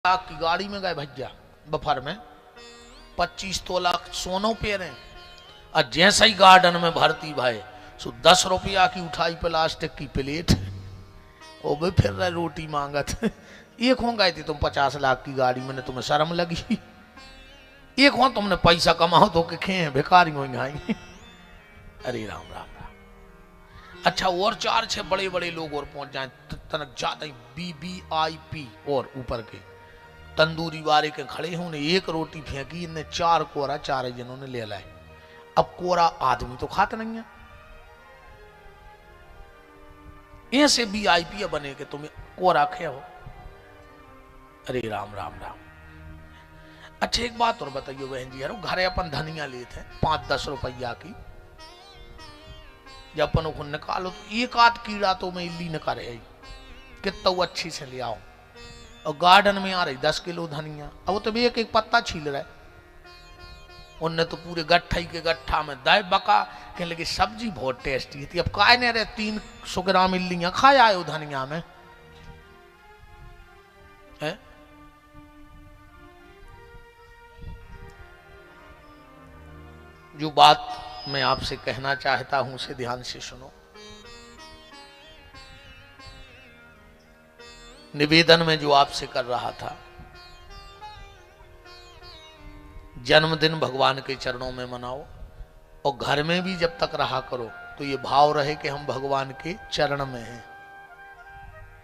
लाख की गाड़ी में गए भैया बफर में 25 तोला सोनो पे रहे और जैसा ही गार्डन में भरती भाई सो 10 रुपया की उठाई प्लास्टिक की प्लेट वो भी फिर रहे रोटी मांगत एक हो गए थे तुम 50 लाख की गाड़ी में तुम्हें शर्म लगी एक हो तुमने पैसा कमाओ तो के खे भिखारी हो गए। अरे राम राम राम। अच्छा और 4-6 बड़े बड़े लोग और पहुंच जाए तनक ज्यादा ही BBIP और ऊपर के तंदूरी वाले के खड़े हों एक रोटी फेंकी इनने 4 कोरा 4 जनों ने ले लाए। अब कोरा आदमी तो खाता नहीं है ऐसे VIP बने के तुम्हें कोरा खे हो। अरे राम राम राम। अच्छा एक बात और बताइए बहन जी यार घरे अपन धनिया लेते 5-10 रुपया की जब अपन को निकालो तो एक आध कीड़ा तो मैं इल्ली न करे कितना अच्छी से ले आओ और गार्डन में आ रही 10 किलो धनिया अब वो तो भी एक एक पत्ता छील रहा है उनने तो पूरे गट्ठा के गट्ठा में दाए बका कहने लगे सब्जी बहुत टेस्टी थी। अब काय नहीं रहे 300 ग्राम इल्लियां खाए आयो धनिया में है? जो बात मैं आपसे कहना चाहता हूं उसे ध्यान से सुनो। निवेदन में जो आपसे कर रहा था जन्मदिन भगवान के चरणों में मनाओ और घर में भी जब तक रहा करो तो ये भाव रहे कि हम भगवान के चरण में हैं।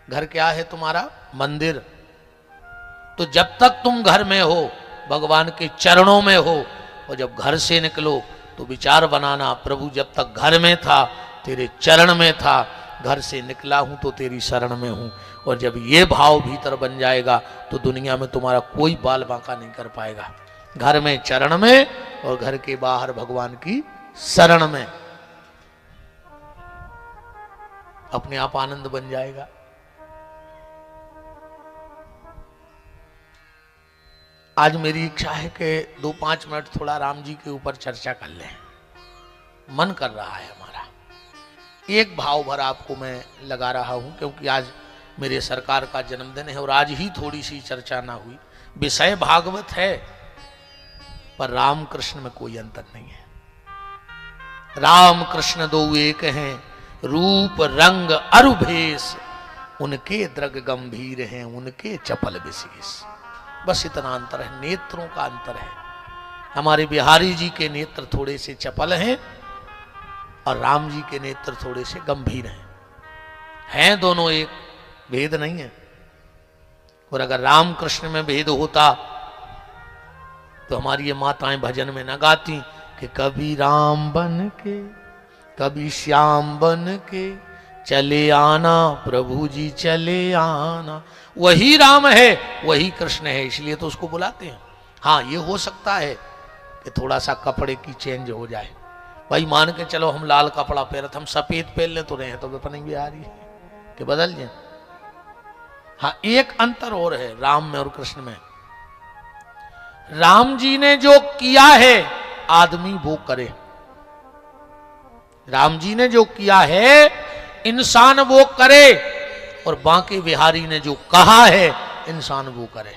घर क्या है तुम्हारा मंदिर तो जब तक तुम घर में हो भगवान के चरणों में हो और जब घर से निकलो तो विचार बनाना प्रभु जब तक घर में था तेरे चरण में था घर से निकला हूं तो तेरी शरण में हूं। और जब ये भाव भीतर बन जाएगा तो दुनिया में तुम्हारा कोई बाल बांका नहीं कर पाएगा। घर में चरण में और घर के बाहर भगवान की शरण में अपने आप आनंद बन जाएगा। आज मेरी इच्छा है कि 2-5 मिनट थोड़ा राम जी के ऊपर चर्चा कर लें। मन कर रहा है हमारा एक भाव भर आपको मैं लगा रहा हूं क्योंकि आज मेरे सरकार का जन्मदिन है और आज ही थोड़ी सी चर्चा ना हुई। विषय भागवत है पर राम कृष्ण में कोई अंतर नहीं है। राम कृष्ण दो एक हैं रूप रंग अरु भेष उनके द्रग गंभीर हैं उनके चपल विशेष। बस इतना अंतर है नेत्रों का अंतर है। हमारे बिहारी जी के नेत्र थोड़े से चपल हैं और राम जी के नेत्र थोड़े से गंभीर हैं दोनों एक भेद नहीं है। और अगर राम कृष्ण में भेद होता तो हमारी ये माताएं भजन में न गाती कि कभी राम बन के कभी श्याम बन के चले आना प्रभु जी चले आना। वही राम है वही कृष्ण है इसलिए तो उसको बुलाते हैं। हाँ ये हो सकता है कि थोड़ा सा कपड़े की चेंज हो जाए। भाई मान के चलो हम लाल कपड़ा पहनते हम सफेद पहन ले तो रहे हैं तो अपनी भी आ रही है कि बदल जाए। हाँ एक अंतर और है राम में और कृष्ण में। राम जी ने जो किया है आदमी वो करे। राम जी ने जो किया है इंसान वो करे और बांके बिहारी ने जो कहा है इंसान वो करे।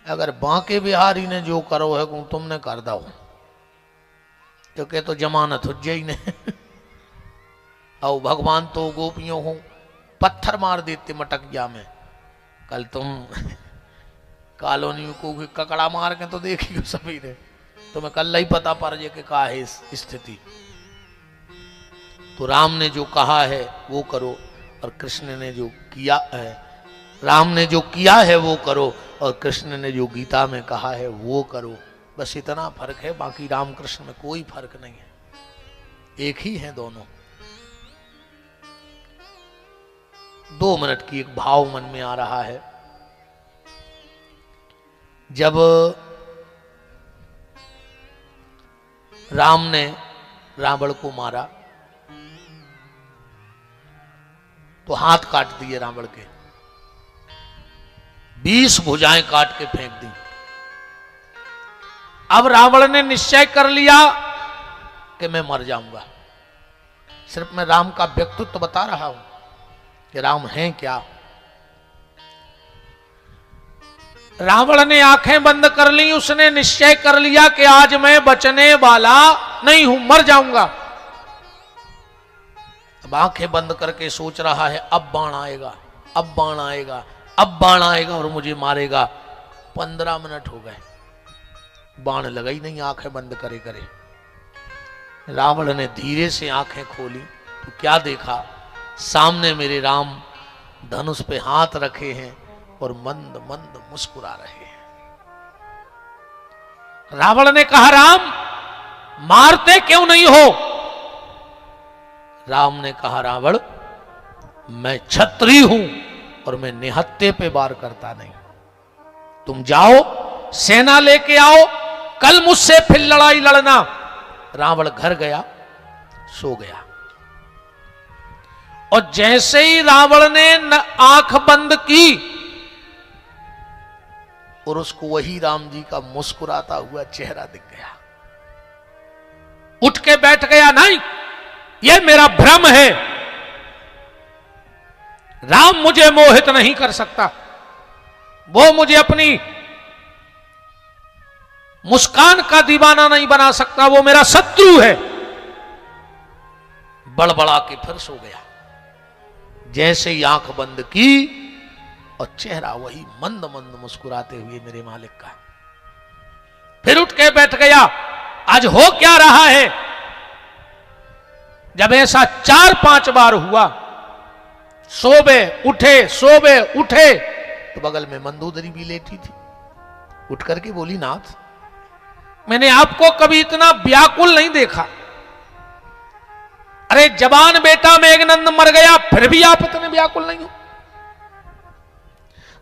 अगर बांके बिहारी ने जो करो है तुमने कर दो क्योंकि तो जमानत हो जाई नहीं। और भगवान तो गोपियों हो पत्थर मार देते मटकिया में। कल तुम कॉलोनी को ककड़ा मार के तो देखियो सभी ने तुम्हें कल ही पता पड़ जाए कि क्या है इस स्थिति। तो राम ने जो कहा है वो करो और कृष्ण ने जो किया है राम ने जो किया है वो करो और कृष्ण ने जो गीता में कहा है वो करो। बस इतना फर्क है बाकी राम कृष्ण में कोई फर्क नहीं है एक ही है दोनों। 2 मिनट की एक भाव मन में आ रहा है। जब राम ने रावण को मारा तो हाथ काट दिए रावण के 20 भुजाएं काट के फेंक दी। अब रावण ने निश्चय कर लिया कि मैं मर जाऊंगा। सिर्फ मैं राम का व्यक्तित्व बता रहा हूं कि राम हैं क्या। रावण ने आंखें बंद कर ली। उसने निश्चय कर लिया कि आज मैं बचने वाला नहीं हूं, मर जाऊंगा। अब आंखें बंद करके सोच रहा है अब बाण आएगा, अब बाण आएगा, अब बाण आएगा और मुझे मारेगा। 15 मिनट हो गए, बाण लगा ही नहीं। आंखें बंद करे करे रावण ने धीरे से आंखें खोली तो क्या देखा, सामने मेरे राम धनुष पे हाथ रखे हैं और मंद मंद मुस्कुरा रहे हैं। रावण ने कहा, राम मारते क्यों नहीं हो? राम ने कहा, रावण मैं क्षत्रिय हूं और मैं निहत्थे पे वार करता नहीं। तुम जाओ, सेना लेके आओ, कल मुझसे फिर लड़ाई लड़ना। रावण घर गया, सो गया। और जैसे ही रावण ने आंख बंद की और उसको वही राम जी का मुस्कुराता हुआ चेहरा दिख गया। उठ के बैठ गया, नहीं यह मेरा भ्रम है, राम मुझे मोहित नहीं कर सकता, वो मुझे अपनी मुस्कान का दीवाना नहीं बना सकता, वो मेरा शत्रु है। बड़बड़ा के फिर सो गया। जैसे ही आंख बंद की और चेहरा वही मंद मंद मुस्कुराते हुए मेरे मालिक का। फिर उठ के बैठ गया, आज हो क्या रहा है? जब ऐसा 4-5 बार हुआ, सोबे उठे सोबे उठे, तो बगल में मंदोदरी भी लेटी थी। उठ करके बोली, नाथ मैंने आपको कभी इतना व्याकुल नहीं देखा। अरे जवान बेटा मेघनंद मर गया फिर भी आप इतने व्याकुल नहीं हो।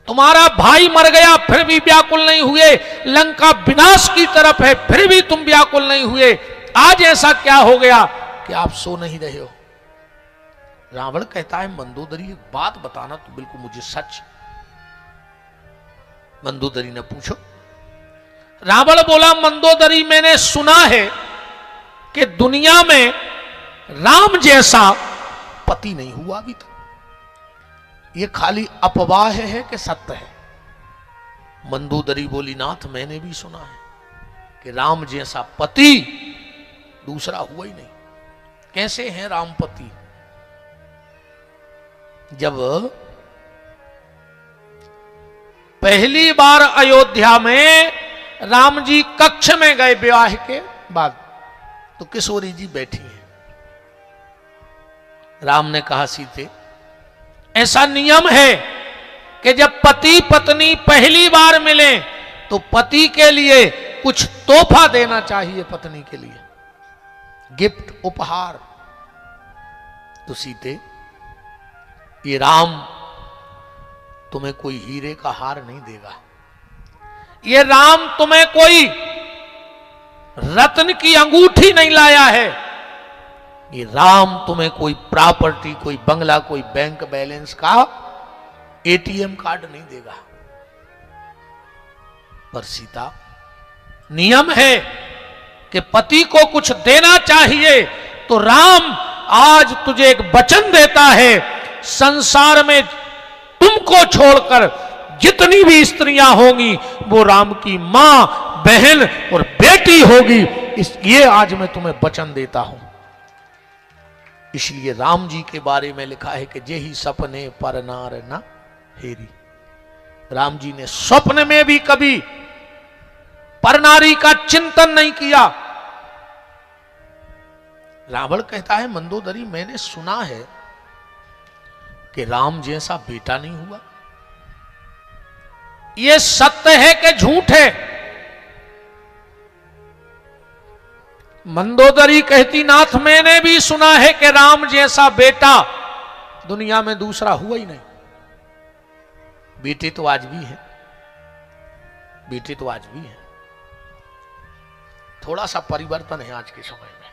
तुम्हारा भाई मर गया फिर भी व्याकुल नहीं हुए। लंका विनाश की तरफ है फिर भी तुम व्याकुल नहीं हुए। आज ऐसा क्या हो गया कि आप सो नहीं रहे हो? रावण कहता है, मंदोदरी एक बात बताना तो बिल्कुल मुझे सच। मंदोदरी ने पूछो। रावण बोला, मंदोदरी मैंने सुना है कि दुनिया में राम जैसा पति नहीं हुआ अभी तक। ये खाली अपवाह है कि सत्य है? मंदोदरी बोली, नाथ मैंने भी सुना है कि राम जैसा पति दूसरा हुआ ही नहीं। कैसे हैं राम पति? जब पहली बार अयोध्या में राम जी कक्ष में गए विवाह के बाद, तो किशोरी जी बैठी हैं। राम ने कहा, सीते ऐसा नियम है कि जब पति पत्नी पहली बार मिले तो पति के लिए कुछ तोहफा देना चाहिए, पत्नी के लिए गिफ्ट, उपहार। तो सीते, ये राम तुम्हें कोई हीरे का हार नहीं देगा, ये राम तुम्हें कोई रत्न की अंगूठी नहीं लाया है, ये राम तुम्हें कोई प्रॉपर्टी, कोई बंगला, कोई बैंक बैलेंस का एटीएम कार्ड नहीं देगा। पर सीता, नियम है कि पति को कुछ देना चाहिए। तो राम आज तुझे एक वचन देता है, संसार में तुमको छोड़कर जितनी भी स्त्रियां होंगी वो राम की मां, बहन और बेटी होगी। ये आज मैं तुम्हें वचन देता हूं। इसलिए राम जी के बारे में लिखा है कि जेहि सपने पर नार न हेरी। राम जी ने स्वप्न में भी कभी परनारी का चिंतन नहीं किया। रावण कहता है, मंदोदरी मैंने सुना है कि राम जैसा बेटा नहीं हुआ। यह सत्य है कि झूठ है? मंदोदरी कहती, नाथ मैंने भी सुना है कि राम जैसा बेटा दुनिया में दूसरा हुआ ही नहीं। बेटे तो आज भी है, बेटे तो आज भी है। थोड़ा सा परिवर्तन है आज के समय में।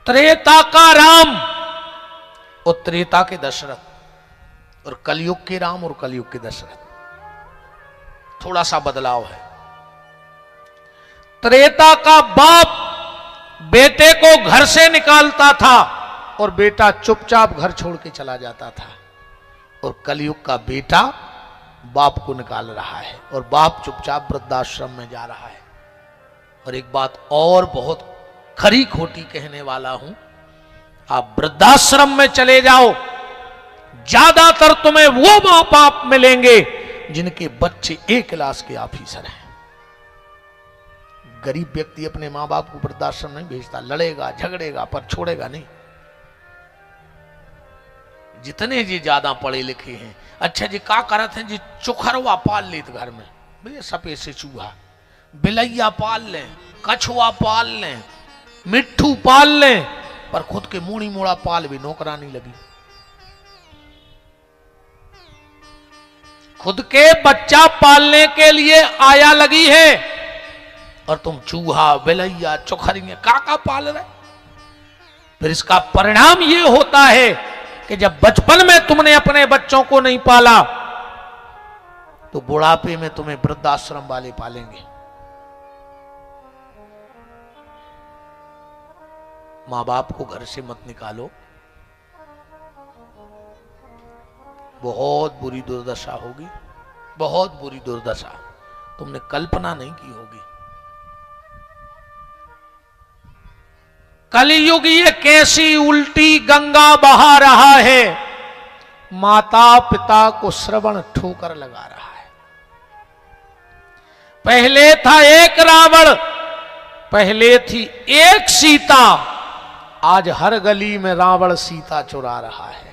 त्रेता का राम और त्रेता के दशरथ, और कलयुग के राम और कलयुग के दशरथ, थोड़ा सा बदलाव है। त्रेता का बाप बेटे को घर से निकालता था और बेटा चुपचाप घर छोड़ के चला जाता था, और कलयुग का बेटा बाप को निकाल रहा है और बाप चुपचाप वृद्धाश्रम में जा रहा है। और एक बात और बहुत खरी खोटी कहने वाला हूं, आप वृद्धाश्रम में चले जाओ, ज्यादातर तुम्हें वो मां बाप मिलेंगे जिनके बच्चे एक क्लास के ऑफिसर हैं। गरीब व्यक्ति अपने मां बाप को वृद्धाश्रम नहीं भेजता, लड़ेगा झगड़ेगा पर छोड़ेगा नहीं। जितने जी ज्यादा पढ़े लिखे हैं, अच्छा जी का करत हैं जी, चुखरवा पाल लेत घर में, भैया सफेद से चूहा, बिलैया पाल लें, कछुआ पाल लें, मिट्ठू पाल लें, पर खुद के मूड़ी मोड़ा पाल भी नौकरानी लगी। खुद के बच्चा पालने के लिए आया लगी है और तुम चूहा बिलैया चुखरिया का पाल रहे। फिर इसका परिणाम यह होता है कि जब बचपन में तुमने अपने बच्चों को नहीं पाला तो बुढ़ापे में तुम्हें वृद्धाश्रम वाले पालेंगे। मां बाप को घर से मत निकालो, बहुत बुरी दुर्दशा होगी, बहुत बुरी दुर्दशा तुमने कल्पना नहीं की होगी। कलयुग ये कैसी उल्टी गंगा बहा रहा है, माता पिता को श्रवण ठोकर लगा रहा है। पहले था एक रावण, पहले थी एक सीता, आज हर गली में रावण सीता चुरा रहा है।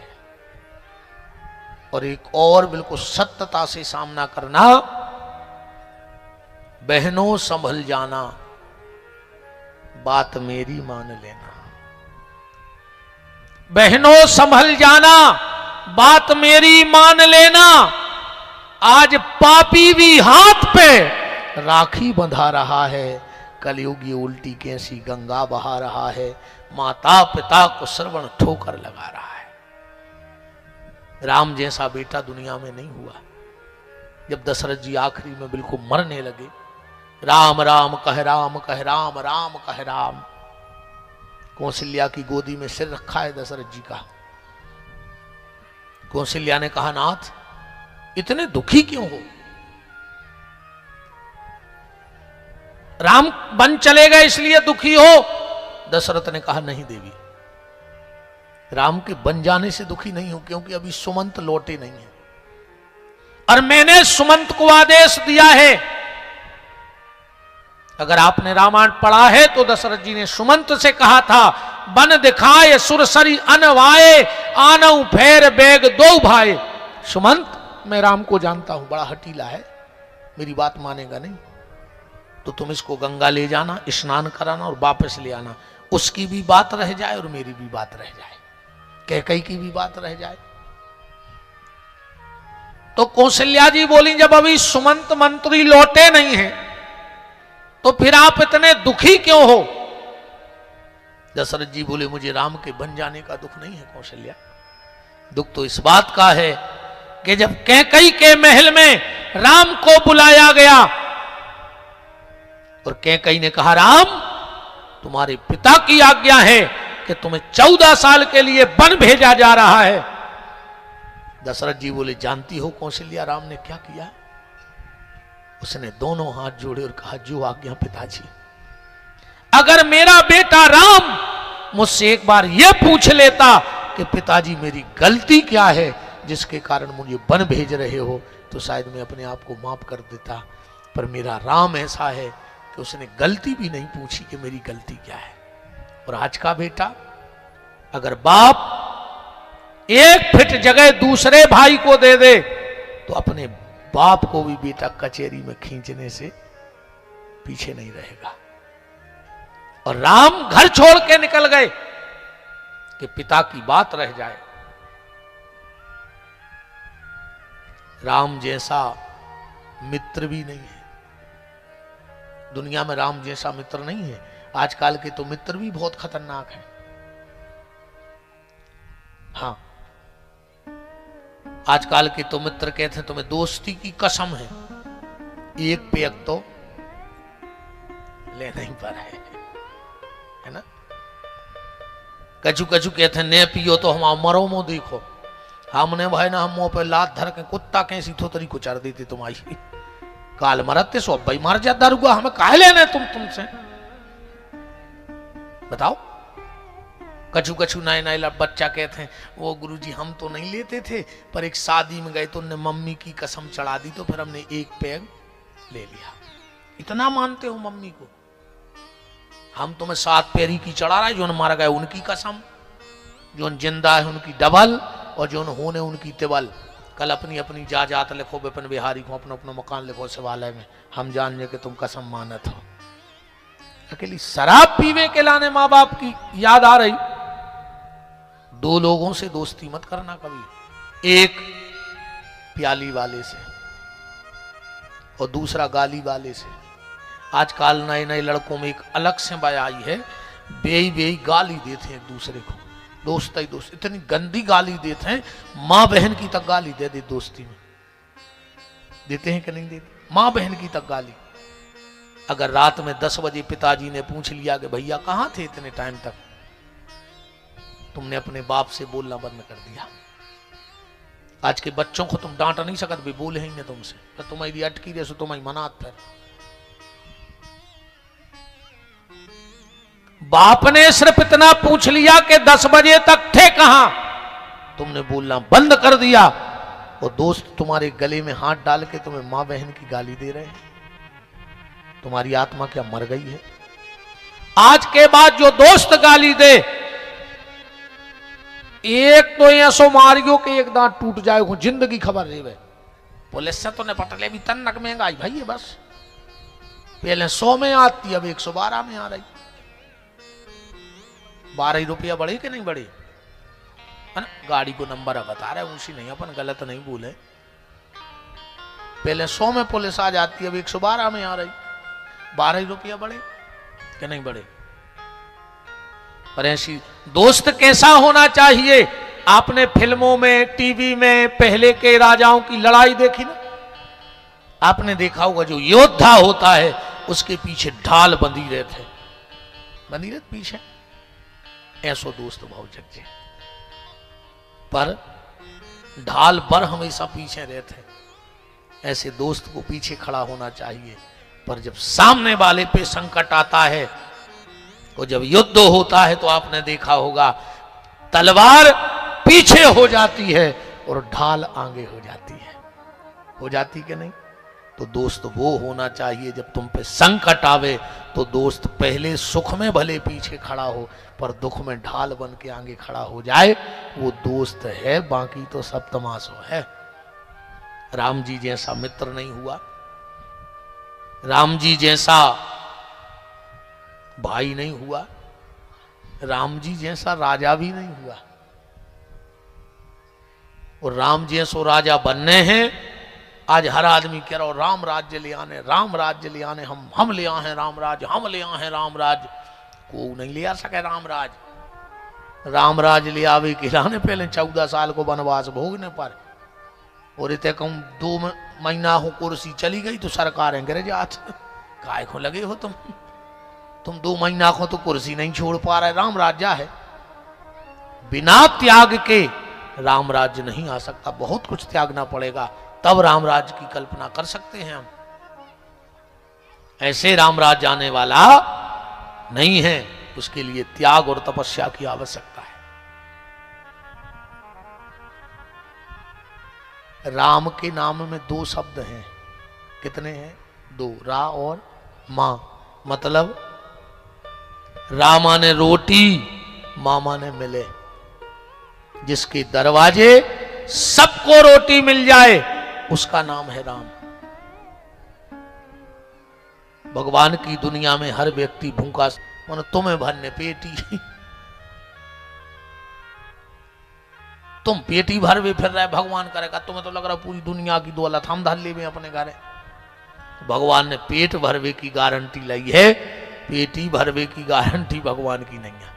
और एक और बिल्कुल सत्यता से सामना करना, बहनों संभल जाना, बात मेरी मान लेना। बहनों संभल जाना, बात मेरी मान लेना। आज पापी भी हाथ पे राखी बंधा रहा है, कलयुग ये उल्टी कैसी गंगा बहा रहा है, माता पिता को श्रवण ठोकर लगा रहा है। राम जैसा बेटा दुनिया में नहीं हुआ। जब दशरथ जी आखिरी में बिल्कुल मरने लगे, राम राम कह राम कह राम राम कह राम, कौशल्या की गोदी में सिर रखा है दशरथ जी का। कौशल्या ने कहा, नाथ इतने दुखी क्यों हो? राम बन चले गए इसलिए दुखी हो? दशरथ ने कहा, नहीं देवी, राम के बन जाने से दुखी नहीं हूं, क्योंकि अभी सुमंत लौटे नहीं है और मैंने सुमंत को आदेश दिया है। अगर आपने रामायण पढ़ा है तो दशरथ जी ने सुमंत से कहा था, बन दिखाए सुरसरी अनवाए, आनऊ फेर बेग दो भाई। सुमंत, मैं राम को जानता हूं, बड़ा हटीला है, मेरी बात मानेगा नहीं, तो तुम इसको गंगा ले जाना, स्नान कराना और वापस ले आना। उसकी भी बात रह जाए और मेरी भी बात रह जाए, कैकेयी की भी बात रह जाए। तो कौशल्या जी बोली, जब अभी सुमंत मंत्री लौटे नहीं हैं तो फिर आप इतने दुखी क्यों हो? दशरथ जी बोले, मुझे राम के बन जाने का दुख नहीं है कौशल्या, दुख तो इस बात का है कि जब कैकेयी के महल में राम को बुलाया गया और कैकेयी ने कहा, राम तुम्हारे पिता की आज्ञा है कि तुम्हें 14 साल के लिए वन भेजा जा रहा है। दशरथ जी बोले, जानती हो कौशल्या राम ने क्या किया? उसने दोनों हाथ जोड़े और कहा, जो आज्ञा पिताजी। अगर मेरा बेटा राम मुझसे एक बार यह पूछ लेता कि पिताजी मेरी गलती क्या है जिसके कारण मुझे वन भेज रहे हो, तो शायद मैं अपने आप को माफ कर देता। पर मेरा राम ऐसा है कि उसने गलती भी नहीं पूछी कि मेरी गलती क्या है। और आज का बेटा, अगर बाप एक फिट जगह दूसरे भाई को दे दे तो अपने बाप को भी बेटा कचहरी में खींचने से पीछे नहीं रहेगा। और राम घर छोड़ के निकल गए कि पिता की बात रह जाए। राम जैसा मित्र भी नहीं है दुनिया में, राम जैसा मित्र नहीं है। आजकल के तो मित्र भी बहुत खतरनाक हैं। हाँ, आजकल के तो मित्र कहते हैं तुम्हें दोस्ती की कसम है, एक पेग तो लेना ही पर है ना। कछु कछु कहते हैं ने पियो तो हम मरो मो देखो, हमने भाई ना हम मुंह पे लात धर के कुत्ता कैसी थोतरी को चढ़ देती तुम्हारी काल मरते सो भाई मर जा दरुआ हमें काहे लेने तुमसे बताओ। कछु कछु नए नए बच्चा कहते हैं वो गुरुजी हम तो नहीं लेते थे पर एक शादी में गए तो उन्होंने मम्मी की कसम चढ़ा दी तो फिर हमने एक पैग ले लिया। इतना मानते हो मम्मी को? हम तुम्हें 7 पैरी की चढ़ा रहा है, जो मर गए उनकी कसम, जो जिंदा है उनकी डबल और जो होने उनकी तिबल। कल अपनी अपनी जात लिखो, विपिन बिहारी को अपना अपना मकान लिखो शिवालय में, हम जान ले कि तुम कसम मानत हो। अकेली शराब पीवे के लाने माँ बाप की याद आ रही। 2 लोगों से दोस्ती मत करना कभी, एक प्याली वाले से और दूसरा गाली वाले से। आजकल नए नए लड़कों में एक अलग से बात आई है, बेई गाली देते हैं एक दूसरे को, दोस्त ही दोस्त, इतनी गंदी गाली देते हैं, माँ बहन की तक गाली दे दे दोस्ती में। देते हैं कि नहीं देते? माँ बहन की तक गाली। अगर रात में 10 बजे पिताजी ने पूछ लिया कि भैया कहां थे इतने टाइम तक, तुमने अपने बाप से बोलना बंद कर दिया। आज के बच्चों को तुम डांट नहीं सकते, भी बोले ही नहीं तुमसे, तो तुम्हारी अटकी रहे सो तुम्हारी मनात फिर। बाप ने सिर्फ इतना पूछ लिया कि 10 बजे तक थे कहां, तुमने बोलना बंद कर दिया, और दोस्त तुम्हारे गले में हाथ डाल के तुम्हें मां बहन की गाली दे रहे हैं। तुम्हारी आत्मा क्या मर गई है? आज के बाद जो दोस्त गाली दे, एक तो ऐसो मारियो कि एक दांत टूट जाए, जिंदगी खबर रही है। पुलिस से तो निपट ले भी, तन्नक महंगाई भाई है बस। पहले 100 में आती, अब 112 में आ रही। 12 रुपया बढ़े कि नहीं बढ़े? है ना? गाड़ी को नंबर बता रहे, ऊंची नहीं, अपन गलत नहीं बोले। पहले 100 में पुलिस आ जाती, अब 112 में आ रही। 12 रुपया बढ़े कि नहीं बढ़े? पर ऐसी दोस्त कैसा होना चाहिए? आपने फिल्मों में, टीवी में पहले के राजाओं की लड़ाई देखी ना, आपने देखा होगा जो योद्धा होता है उसके पीछे ढाल बंधी रहते, बंधी रहते पीछे। ऐसो दोस्त भाव जगजे, पर ढाल पर हमेशा पीछे रहते। ऐसे दोस्त को पीछे खड़ा होना चाहिए। पर जब सामने वाले पे संकट आता है, और जब युद्ध होता है, तो आपने देखा होगा तलवार पीछे हो जाती है और ढाल आगे हो जाती है। हो जाती कि नहीं? तो दोस्त वो होना चाहिए, जब तुम पे संकट आवे तो दोस्त पहले सुख में भले पीछे खड़ा हो, पर दुख में ढाल बन के आगे खड़ा हो जाए, वो दोस्त है। बाकी तो सब तमाशा है। राम जी जैसा मित्र नहीं हुआ, राम जी जैसा भाई नहीं हुआ, राम जी जैसा राजा भी नहीं हुआ। और राम जैसो राजा बनने हैं। आज हर आदमी कह रहा हो राम राज्य ले आने, राम राज्य ले आने, हम ले आए हैं राम राज्य, हम ले आए हैं राम राज्य। को नहीं ले आ सके राम राज। राम राज ले आवे के लाने पहले 14 साल को वनवास भोगने पर, और इतने कम 2 महीना हो कुर्सी चली गई तो सरकार है गिर जात। काय को लगे हो तुम 2 महीना को तो कुर्सी नहीं छोड़ पा रहे। राम राज्य है, बिना त्याग के राम राज्य नहीं आ सकता, बहुत कुछ त्यागना पड़ेगा, तब राम राज्य की कल्पना कर सकते हैं हम। ऐसे राम राज्य आने वाला नहीं है, उसके लिए त्याग और तपस्या की आवश्यकता है। राम के नाम में 2 शब्द हैं। कितने हैं? 2, रा और मां। मतलब रामा ने रोटी, मामा ने मिले। जिसके दरवाजे सबको रोटी मिल जाए, उसका नाम है राम। भगवान की दुनिया में हर व्यक्ति भूखा, तुम्हें भरने पेटी, तुम पेटी भर भी फिर रहे, भगवान करेगा। तुम्हें तो लग रहा पूरी दुनिया की दौलत हम धर ले अपने घर। भगवान ने पेट भरवे की गारंटी ली है, पेटी भरवे की गारंटी भगवान की नहीं है।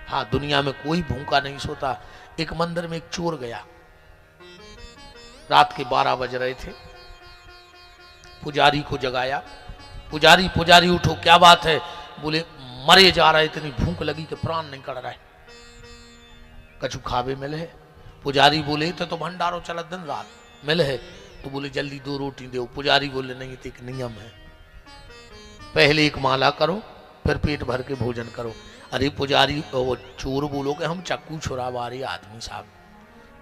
हाँ, दुनिया में कोई भूखा नहीं सोता। एक मंदिर में एक चोर गया, रात के 12 बज रहे थे, पुजारी को जगाया। पुजारी उठो, क्या बात है? बोले मरे जा रहा है, इतनी भूख लगी कि प्राण नहीं कड़ रहा है, कछु खावे मिले। पुजारी बोले तो भंडारो चला दिन रात मिले है, तो बोले जल्दी 2 रोटी दो। पुजारी बोले नहीं, तो एक नियम है, पहले एक माला करो फिर पेट भर के भोजन करो। अरे पुजारी वो चोर बोलो कि हम चक्कू छुड़ावा रहे आदमी साहब,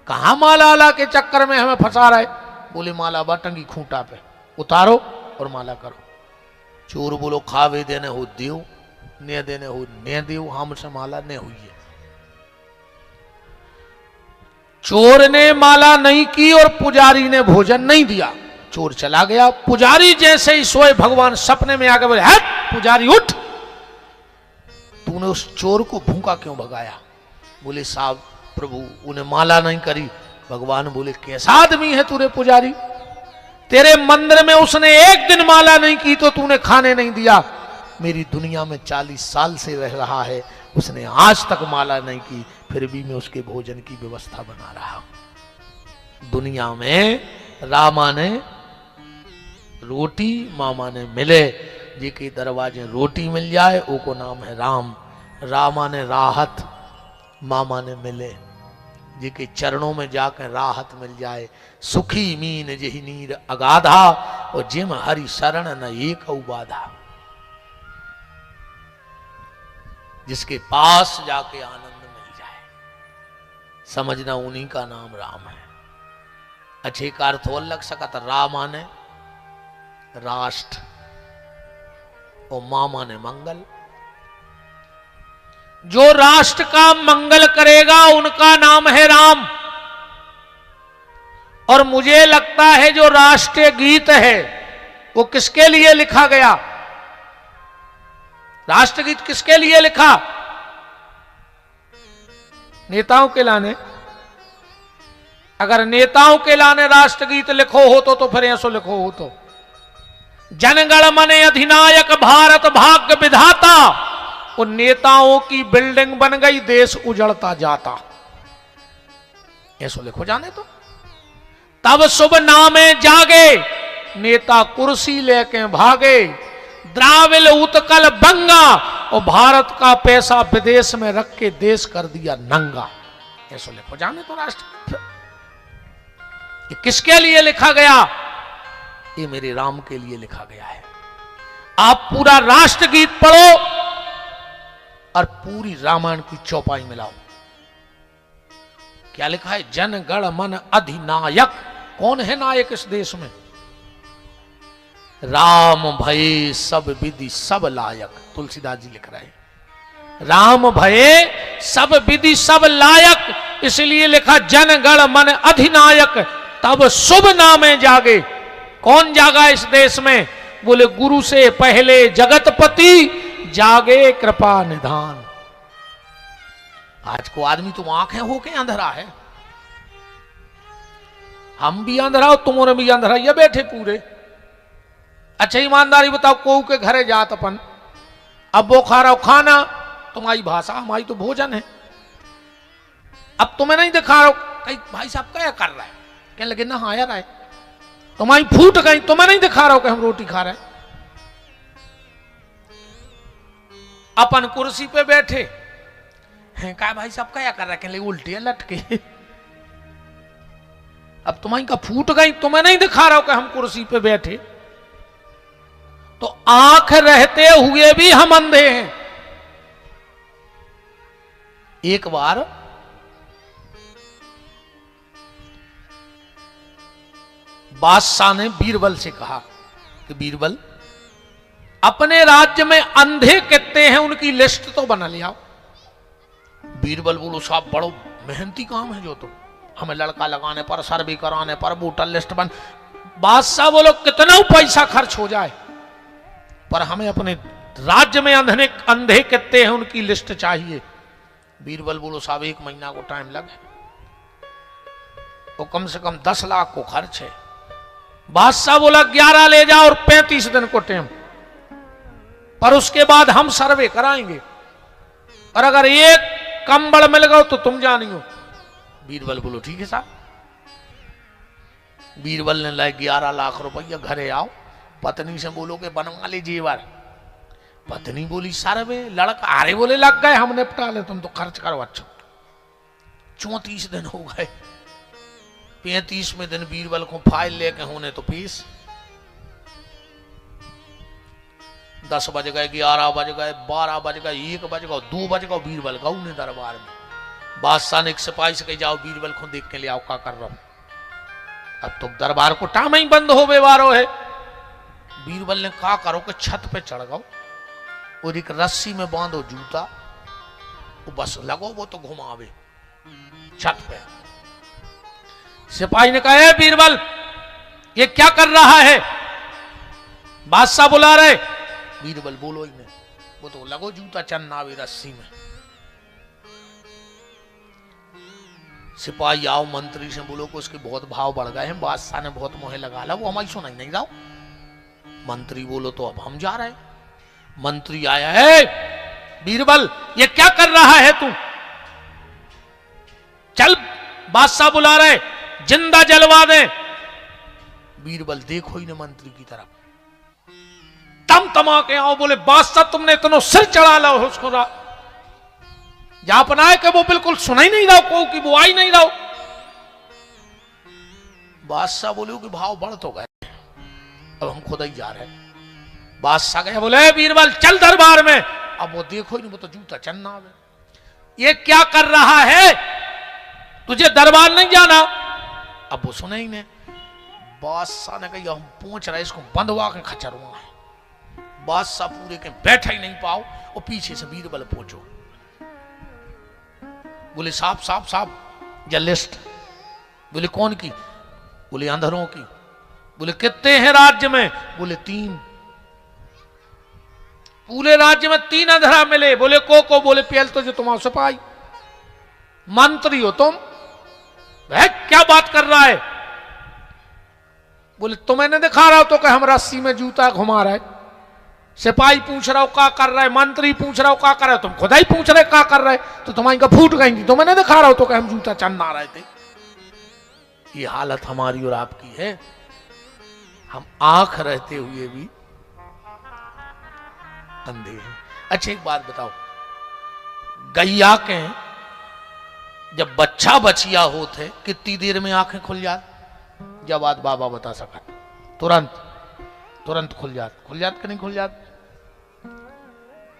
कहाँ माला वाला के चक्कर में हमें फंसा रहे। बोले माला बटंगी खूंटा पे उतारो और माला करो। चोर बोलो खावे देने हो देव, ने देने हो ने देव, हमसे माला ने हुई है। चोर ने माला नहीं की और पुजारी ने भोजन नहीं दिया, चोर चला गया। पुजारी जैसे ही सोए भगवान सपने में आके बोले हट पुजारी उठ, तूने उस चोर को भूखा क्यों भगाया। बोले साहब प्रभु उन्हें माला नहीं करी। भगवान बोले कैसा आदमी है तूने पुजारी, तेरे मंदिर में उसने एक दिन माला नहीं की तो तूने खाने नहीं दिया। मेरी दुनिया में 40 साल से रह रहा है, उसने आज तक माला नहीं की, फिर भी मैं उसके भोजन की व्यवस्था बना रहा हूं। दुनिया में रामा ने रोटी मामा ने मिले, जी के दरवाजे रोटी मिल जाए वो को नाम है राम। रामा ने राहत मामा ने मिले, जी के चरणों में जाकर राहत मिल जाए। सुखी मीन जही नीर अगाधा और जिम हरि शरण न एक बाधा। जिसके पास जाके आनंद मिल जाए, समझना उन्हीं का नाम राम है। अच्छे का अर्थ और लग सकता, रामा ने राष्ट्र और मामा ने मंगल। जो राष्ट्र का मंगल करेगा उनका नाम है राम। और मुझे लगता है जो राष्ट्रीय गीत है वो किसके लिए लिखा गया, राष्ट्रगीत किसके लिए लिखा, नेताओं के लाने। अगर नेताओं के लाने राष्ट्रगीत लिखो हो तो फिर ऐसो लिखो हो तो जनगण मन अधिनायक भारत भाग्य विधाता। उन नेताओं की बिल्डिंग बन गई, देश उजड़ता जाता, ऐसो लिखो जाने तो। तब शुभ नामे जागे, नेता कुर्सी लेके भागे। द्राविल उत्कल बंगा, और भारत का पैसा विदेश में रख के देश कर दिया नंगा, ऐसो लिखो जाने तो। राष्ट्र ये किसके लिए लिखा गया, ये मेरे राम के लिए लिखा गया है। आप पूरा राष्ट्रगीत पढ़ो और पूरी रामायण की चौपाई मिलाओ। क्या लिखा है, जन गण मन अधिनायक। कौन है नायक इस देश में, राम भये सब विधि सब लायक। तुलसीदास जी लिख रहे हैं राम भये सब विधि सब लायक, इसलिए लिखा जन गण मन अधिनायक। तब शुभ नामे जागे। कौन जागा इस देश में, बोले गुरु से पहले जगतपति जागे कृपा निधान। आज को आदमी तुम आंखें होके अंधेरा है, हम भी अंधेरा हो तुमने भी अंधेरा, ये बैठे पूरे। अच्छा ईमानदारी बताओ, को के घरे जात अपन, अब वो खा रहा हो खाना, तुम्हारी भाषा हमारी तो भोजन है। अब तुम्हें नहीं दिखा रहा कहीं भाई साहब क्या कर रहा है, कहने लगे ना हाँ यार आए, तुम्हारी फूट गई, तुम्हें नहीं दिखा रहा हो कि हम रोटी खा रहे हैं। अपन कुर्सी पे बैठे हैं, कहा भाई साहब क्या कर रहा है, कहने लगे उल्टे लटके। अब तुम्हारी का फूट गई, तुम्हें नहीं दिखा रहा हो कि हम कुर्सी पे बैठे। तो आंख रहते हुए भी हम अंधे हैं। एक बार बादशाह ने बीरबल से कहा कि बीरबल अपने राज्य में अंधे कितने हैं उनकी लिस्ट तो बना लिया। बीरबल बोलो साहब बड़ो मेहनती काम है जो, तो हमें लड़का लगाने पर सर्वे कराने पर वोटर लिस्ट बन। बादशाह बोलो कितना पैसा खर्च हो जाए पर हमें अपने राज्य में अंधे कितने हैं उनकी लिस्ट चाहिए। बीरबल बोलो साहब 1 महीना को टाइम लगे, तो कम से कम 10 लाख को खर्च है। बादशाह बोला 11 ले जाओ और 35 दिन को टाइम, पर उसके बाद हम सर्वे कराएंगे, और अगर एक कंबल मिल गया तो तुम जानियो। बीरबल बोलो ठीक है साहब। बीरबल ने लाए 11 लाख रुपया, घरे आओ, पत्नी से बोलो कि बनवा ले जेवर। पत्नी बोली सर्वे, लड़का अरे बोले लग गए हम निपटा ले, तुम तो खर्च करो। अच्छा 34 दिन हो गए, 35वें दिन बीरबल को फाइल लेके होने तो पीस। 10 बज गए, 11 बज गए, 12 बज गए, 1 बज गए, 2 बज गए, बीरबल गऊ ने दरबार में। बादशाह ने एक सिपाही से कही जाओ बीरबल को देख के ले आओ, क्या कर रहा हूं। अब तो दरबार को टाइम ही बंद हो बेवारो है। बीरबल ने कहा करो कि छत पे चढ़ गओ और एक रस्सी में बांधो जूता, वो बस लगो वो तो घुमावे छत पे। सिपाही ने कहा बीरबल ये क्या कर रहा है, बादशाह बुला रहे। बीरबल बोलो ही नहीं, वो तो लगो जूता चन्नावे रस्सी में। सिपाही आओ मंत्री से बोलो कि उसके बहुत भाव बढ़ गए हैं, बादशाह ने बहुत मोहे लगा ला, वो हमारी सुनाई नहीं जाओ। मंत्री बोलो तो अब हम जा रहे। मंत्री आया है, बीरबल ये क्या कर रहा है तू, चल बादशाह बुला रहे, जिंदा जलवा दे। बीरबल देखो ही न मंत्री की तरफ, तम तमा के आओ, बोले बादशाह तुमने इतना सिर चढ़ा ला उसको, जहां बनाए कि वो बिल्कुल सुना ही नहीं रहा को कि वो आई नहीं रहा। बादशाह बोले कि भाव बढ़ तो गए, अब हम खुद ही जा रहे हैं। बादशाह गए, बोले बीरबल चल दरबार में। अब वो देखो ही नहीं, वो तो जूता चन्ना है, ये क्या कर रहा है, तुझे दरबार नहीं जाना। अब वो सुने ही नहीं। बादशाह ने कहा हम पहुंच रहे, इसको बंधवा के खचरवा है। बादशाह पूरे के बैठा ही नहीं पाओ, और पीछे से बीरबल पहुंचो। बोले साहब साहब साहब या लिस्ट। बोले कौन की, बोले अंधरों की। बोले कितने हैं राज्य में, बोले 3। पूरे राज्य में 3 अंधरा मिले। बोले को बोले पेल तो जो तुम सिपाही मंत्री हो तुम, वह क्या बात कर रहा है। बोले तुम्हें नहीं दिखा रहा हो तो कह हम रस्सी में जूता घुमा रहे। सिपाही पूछ रहा हो क्या कर रहा है, मंत्री पूछ रहा हो क्या कर रहे हो, तुम खुदा ही पूछ रहे क्या कर रहे, तो तुम्हारी का फूट गई थी, तुम्हें नहीं दिखा रहा हो तो कह हम जूता चन्ना रहे थे। ये हालत हमारी और आपकी है, हम आंख रहते हुए भी अंधे हैं। अच्छा एक बात बताओ, गैया के जब बच्चा बचिया होते कितनी देर में आंखें खुल जात, जब आज बाबा बता सका, तुरंत खुल जात कि नहीं खुल जात।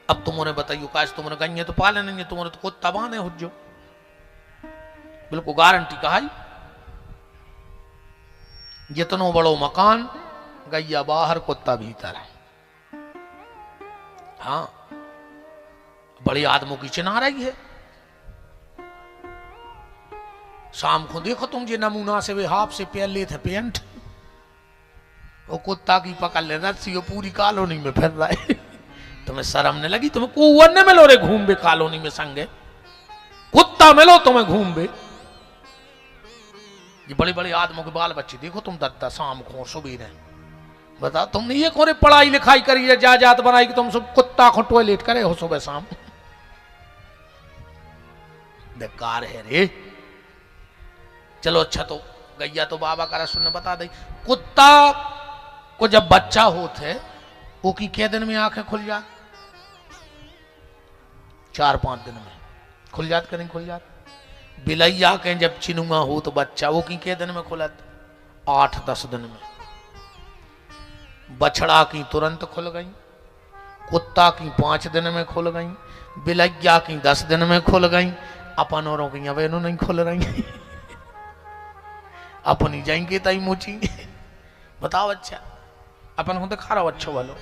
अब तुमने बताइयो काश तुमने गई तो पाले नहीं, तुमने तो कुत्ता बाने हो जो, बिल्कुल गारंटी कहा। जितनो बड़ो मकान, गैया बाहर कुत्ता भीतर है। हाँ बड़ी आदमों की चिन्हा रही है। शाम को देखो तुम जे नमूना से वे हाफ से पहन लेते पेंट, वो कुत्ता की पकड़ ले रस्सी, वो पूरी कॉलोनी में फिर रहा है। तुम्हें शर्म नहीं लगी, तुम्हें कुआं न मिलो रे घूम बे कॉलोनी में संगे, कुत्ता मिलो तुम्हें घूम बे। ये बड़ी बड़ी आदमों के बाल बच्चे देखो तुम, दत्ता शाम को सुबह बताओ तुमने ये कोरे पढ़ाई लिखाई करी है, जात बनाई कि तुम सब कुत्ता को टॉयलेट करे हो सुबह शाम। बेकार है रे। चलो अच्छा तो गैया तो बाबा का रसूल ने बता दी, कुत्ता को जब बच्चा होते वो की क्या दिन में आंखें खुल जात, 4-5 दिन में खुल जात कि नहीं खुल जात। बिलैया के जब चिनुआ हो तो बच्चा, वो की क्या दिन में खुलत, 8-10 दिन में। बछड़ा की तुरंत खुल गई, कुत्ता की 5 दिन में खुल गई, बिलैया की 10 दिन में खुल गई। अपन औरों की अब इन्हों नहीं खुल रही, अपनी जाएंगे तई मुची। बताओ अच्छा, अपन को दिखा रहा हो अच्छो वालो।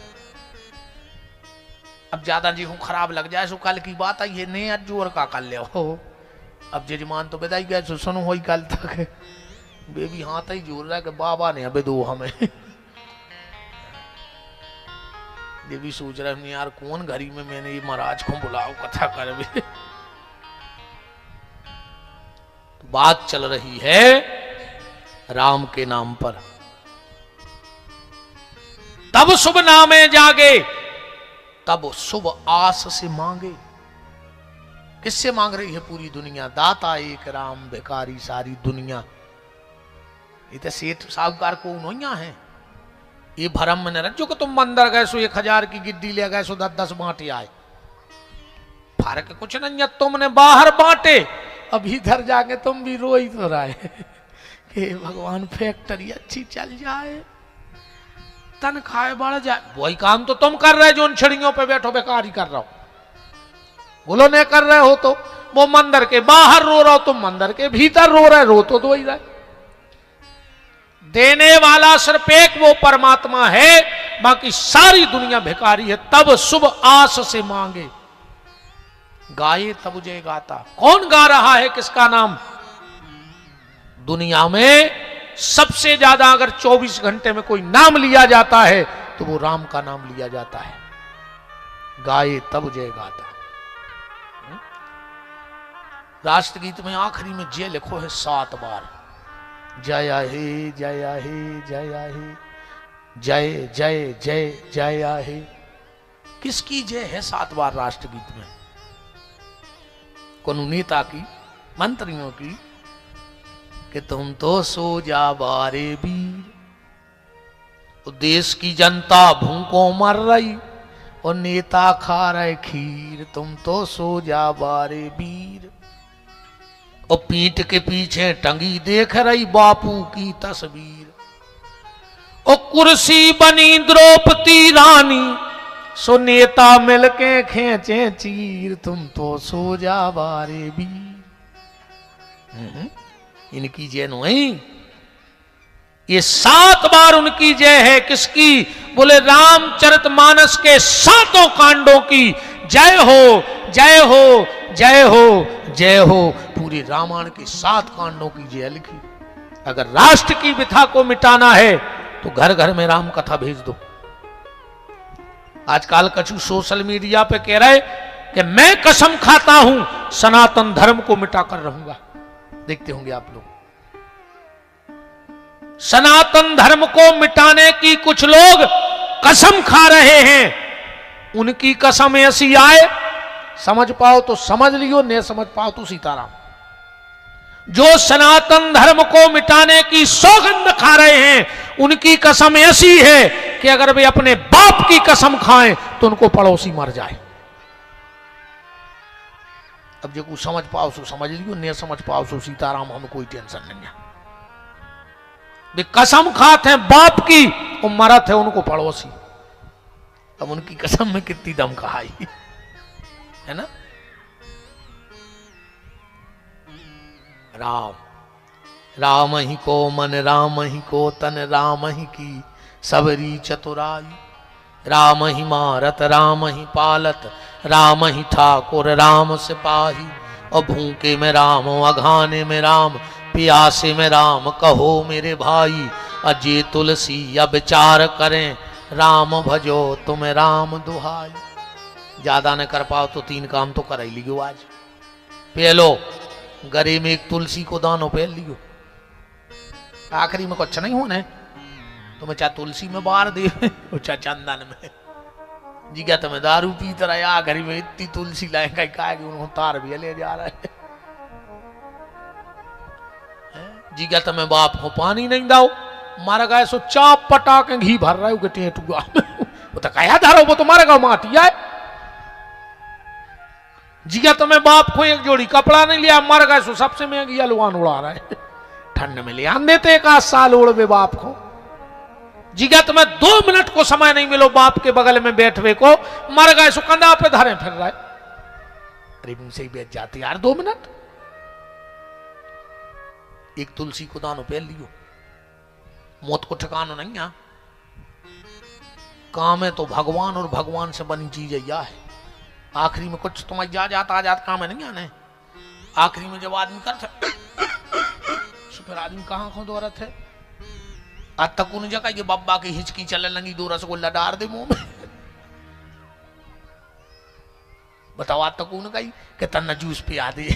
अब ज्यादा जी हूं खराब लग जाए सो कल की बात आई है, नहीं आज जोर का कर ले हो। अब जजमान तो बिदाई गए सो सुनो हो कल तक, बेबी हाथ ही जोर रहा है कि बाबा ने अबे दो हमें। ये भी सोच रहा है यार कौन घड़ी में मैंने ये महाराज को बुलाओ कथा कर भी। तो बात चल रही है राम के नाम पर। तब शुभ नामे जागे, तब शुभ आस से मांगे। किससे मांग रही है पूरी दुनिया, दाता एक राम भिखारी सारी दुनिया। ये तो सेठ साहूकार को उन्होंने है, ये भरम में न रखो कि तुम मंदिर गए सो 1000 की गिड्डी ले गए सो 10-10 बांटे आए। फर्क कुछ नहीं है, तुमने बाहर बांटे अभी इधर जाके तुम भी रो ही तो रहे कि भगवान फैक्ट्री अच्छी चल जाए, तनख्वाह बढ़ जाए। वही काम तो तुम कर रहे जो उन छिड़ियों पे बैठो बेकार ही कर रहा हो। बोलो नहीं कर रहे हो तो वो मंदिर के बाहर रो रहा हो, तुम मंदिर के भीतर रो रहे, रो तो ही रहे। देने वाला सिर्फ एक वो परमात्मा है, बाकी सारी दुनिया भिखारी है। तब शुभ आस से मांगे, गाये तब जय गाता। कौन गा रहा है, किसका नाम? दुनिया में सबसे ज्यादा अगर 24 घंटे में कोई नाम लिया जाता है तो वो राम का नाम लिया जाता है। गाये तब जय गाता। राष्ट्रगीत में आखिरी में जय लिखो है 7 बार। जय हे जय हे जय हे, जय जय जय जय हे। किसकी जय है 7 बार राष्ट्रगीत में? कौन नेता की, मंत्रियों की? कि तुम तो सो जा बारे वीर, तो देश की जनता भूखों मर रही और नेता खा रहे खीर। तुम तो सो जा बारे वीर, और पीठ के पीछे टंगी देख रही बापू की तस्वीर। और कुर्सी बनी द्रौपदी रानी, सो नेता मिलके खींचे चीर। तुम तो सो जा बारे वीर। इनकी जय नहीं, ये 7 बार उनकी जय है। किसकी? बोले रामचरितमानस के 7 कांडों की जय हो, जय हो, जय हो, जय हो। पूरे रामायण के 7 कांडों की जय लिखी। अगर राष्ट्र की व्यथा को मिटाना है तो घर घर में राम कथा भेज दो। आजकल कछु सोशल मीडिया पे कह रहे कि मैं कसम खाता हूं सनातन धर्म को मिटाकर रहूंगा। देखते होंगे आप लोग, सनातन धर्म को मिटाने की कुछ लोग कसम खा रहे हैं। उनकी कसम ऐसी आए, समझ पाओ तो समझ लियो, नहीं समझ पाओ तो सीताराम। जो सनातन धर्म को मिटाने की सौगंध खा रहे हैं, उनकी कसम ऐसी है कि अगर वे अपने बाप की कसम खाएं तो उनको पड़ोसी मर जाए। अब जो कुछ समझ पाओ सो समझ लियो, नहीं समझ पाओ सो सीताराम, हमें कोई टेंशन नहीं है। वे कसम खाते हैं बाप की और मरत है उनको पड़ोसी। अब उनकी कसम में कितनी दम कहाई है ना। राम राम ही को मन, राम ही को तन, राम ही की सबरी चतुराई। राम ही मारत, राम ही पालत, राम ही ठाकुर, राम सिपाही। और भूखे में राम, अघाने में राम, प्यासे में राम, कहो मेरे भाई। अजय तुलसी या विचार करें, राम भजो तुम्हें राम दुहाई। ज्यादा न कर पाओ तो 3 काम तो कर ही लियो आज। पहलो, गरे में एक तुलसी को दानो पहल लियो। आखिरी में कुछ नहीं होने, तुम्हें चाहे तुलसी में बार दे चाहे चंदन में। जी क्या तुम्हें दारू पी तरह आखिरी में इतनी तुलसी लाएगा क्या कि उन्होंने तार भी ले जा रहा है। जी क्या तुम्हें बाप को पानी नहीं दाओ, मारा गया सो चाप पटा के घी भर रहा है टेटुआ वो तो कहा धारो, वो तो मारेगा माटिया है। जी क्या तुम्हें बाप को एक जोड़ी कपड़ा नहीं लिया, मर गए सो सबसे महंगी अलवान उड़ा रहा है। ठंड में ले आन देते 1 साल ओढ़वे बाप को। जी क्या तुम्हें 2 मिनट को समय नहीं मिलो बाप के बगल में बैठवे को, मर गए सो कंधा पे धरे फिर रहा है। अरे मुझसे ही बैठ जाते यार 2 मिनट। एक तुलसी को दानो पहल लियो, मौत को ठिकाना नहीं है। काम है तो भगवान और भगवान से बनी चीज है। आखिरी में कुछ तुम्हारी जा जाता आ जाता काम है नहीं आने। आखिरी में जब आदमी करते तो फिर आदमी कहाँ खो दो रथ है। आज तक उन जगह ये बब्बा की हिचकी चलने लगी, 2 रसगुल्ला डाल दे मुंह में। बताओ आज तक उन गई कि तन्ना जूस पिया दे,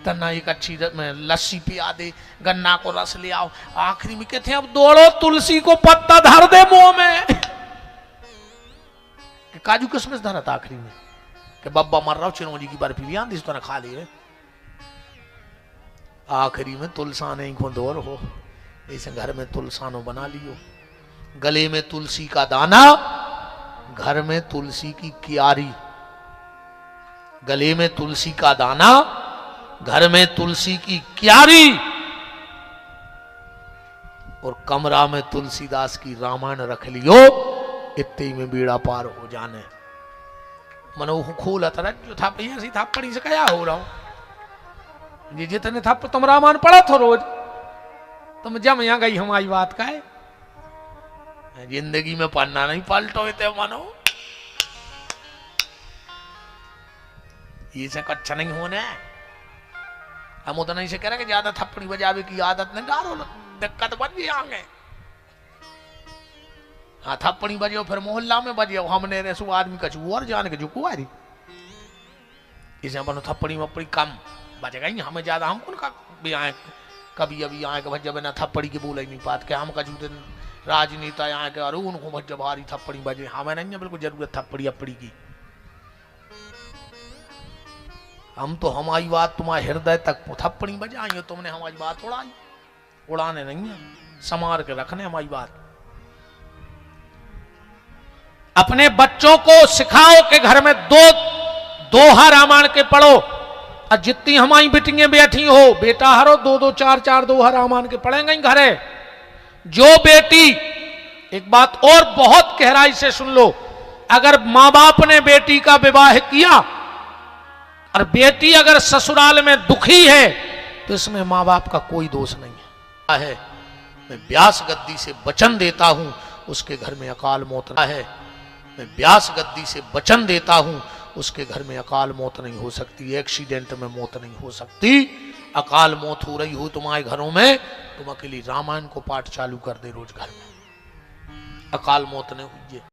तन्ना एक अच्छी लस्सी पिया दे, गन्ना को रस ले आओ। आखिरी में कहते हैं अब दौड़ो तुलसी को पत्ता धर दे मुंह में। काजू किशमिश धरा था आखिरी में कि बब्बा मर रहा हो, चिरौंजी की बर्फी लिया इस तरह खा लिए। आखिरी में तुलसाने को दौर हो, ऐसे घर में तुलसानो बना लियो। गले में तुलसी का दाना, घर में तुलसी की क्यारी। गले में तुलसी का दाना, घर में तुलसी की क्यारी और कमरा में तुलसीदास की रामायण रख लियो, इतने में बीड़ा पार हो जाने। मनो खोल जो था ऐसी थापड़ी से क्या हो रहा हूं, ये जितने था तुम रामायण पढ़ा थो रोज, तुम जम यहाँ गई हमारी बात का है, जिंदगी में पढ़ना नहीं पलटो इतने मनो, ये से अच्छा नहीं होने। हम उतना ही से कह रहे कि ज्यादा थप्पड़ी बजावे की आदत नहीं डालो, दिक्कत बन गई आगे। हाँ थप्पड़ी बजे फिर मोहल्ला में बजे, हमने रेसु आदमी कछु और जान के झुकू आ रही, इसे बनो थप्पड़ी वप्पड़ी कम बजेगा ही, हमें ज्यादा हम कौन का भी आए कभी अभी आए के भज्जा बिना थप्पड़ी के बोले नहीं पात के, हम कछु दिन राजनेता आए के अरे उनको भज्जा भारी थप्पड़ी बजे, हमें नहीं है बिल्कुल जरूरत थप्पड़ी अप्पड़ी की। हम तो हमारी बात तुम्हारे हृदय तक थप्पड़ी बजाई, तुमने हमारी बात उड़ाई, उड़ाने नहीं है, संभाल के रखने हमारी बात। अपने बच्चों को सिखाओ कि घर में दोहा रामायण के पढ़ो, और जितनी हमारी बेटियां बैठी हो बेटा हरो दो चार दोहा रामायण के पढ़ेंगे घरे। जो बेटी, एक बात और बहुत गहराई से सुन लो, अगर मां बाप ने बेटी का विवाह किया और बेटी अगर ससुराल में दुखी है तो इसमें मां बाप का कोई दोष नहीं है। मैं व्यास गद्दी से वचन देता हूं उसके घर में अकाल मौत है, मैं व्यास गद्दी से वचन देता हूं उसके घर में अकाल मौत नहीं हो सकती, एक्सीडेंट में मौत नहीं हो सकती। अकाल मौत हो रही हो तुम्हारे घरों में, तुम अकेली रामायण को पाठ चालू कर दे रोज घर में, अकाल मौत नहीं हुई है।